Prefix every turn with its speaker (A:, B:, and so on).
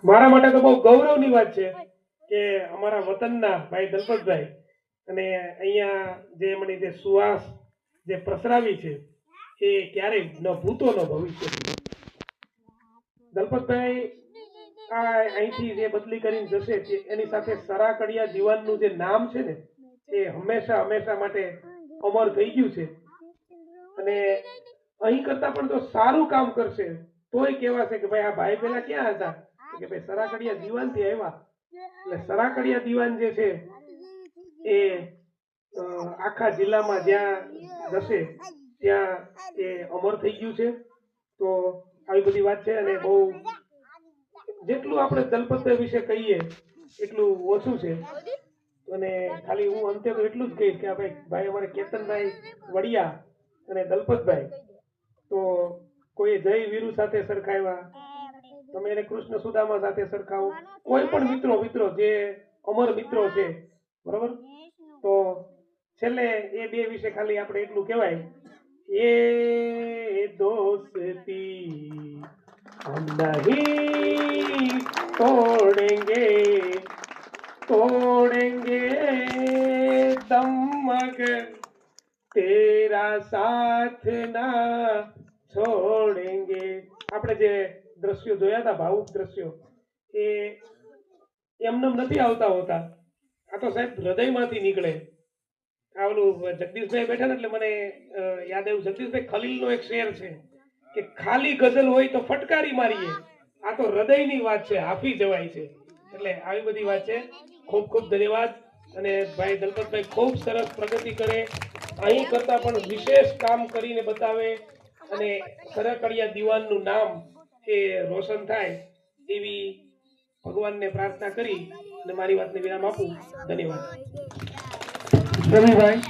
A: મારા માટે તો બહુ ગૌરવની વાત છે કે અમારા વતનના ભાઈ દલપતભાઈ અને અહીંયા જે એમની જે સુવાસ જે પ્રસરાવી છે એ ક્યારેય ન ભૂતો ન ભવિષ્ય. દલપતભાઈ આ અહીંથી જે બદલી કરીને જશે એની સાથે સરાકડિયા દીવાનનું જે નામ છે ને એ હંમેશા હંમેશા માટે અમર થઈ ગયું છે. અને અહીં કરતા પણ જો સારું કામ કરશે તોય કહેવાશે કે ભાઈ આ ભાઈ પેલા ક્યાં હતા, કે ભાઈ સરાકડિયા દીવાન થી આવ્યા. એટલે સરાકડિયા દીવાન જે છે એ આખા જિલ્લામાં જ્યાં જશે ત્યાં એ અમર થઈ ગયું છે. તો આવી બધી વાત છે અને બહુ જેટલું આપણે દલપતભાઈ વિશે કહીએ એટલું ઓછું છે. અને ખાલી હું અંતે તો એટલું જ કહીશ કે ભાઈ અમારે કેતનભાઈ વડિયા અને દલપતભાઈ તો કોઈ જય વીરુ સાથે સરખાવ્યા, તમે એને કૃષ્ણ સુદામા સાથે સરખાવો, કોઈ પણ મિત્રો જે અમર મિત્રો છે બરોબર. તો છેલ્લે એ બે વિશે ખાલી આપણે એટલું કહેવાય, એ દોસ્તી हम नहीं तोड़ेंगे तोड़ेंगे दम मगर तेरा साथ ना छोड़ेंगे. આપણે જે દ્રશ્યો જોયા હતા ભાવુક દ્રશ્યો એ એમનેમ નથી આવતા હોતા, આ તો સાહેબ હૃદયમાંથી નીકળે. આ ઓલું જગદીશભાઈ બેઠા ને એટલે મને યાદ આવ્યું, જગદીશભાઈ ખલીલનો એક શેર છે કે ખાલી ગઝલ હોય તો ફટકારી મારીએ, આ તો હૃદયની વાત છે, હાફી જવાય છે. એટલે આવી બધી વાત છે. ખૂબ ખૂબ ધન્યવાદ. અને ભાઈ દલપતભાઈ ખૂબ સરસ પ્રગતિ કરે, અહીં કરતા પણ વિશેષ કામ કરીને બતાવે અને સરાકડિયા દીવાનનું નામ એ રોશન થાય એવી ભગવાનને પ્રાર્થના કરી અને મારી વાતને વિરામ આપું. ધન્યવાદ. રવિભાઈ.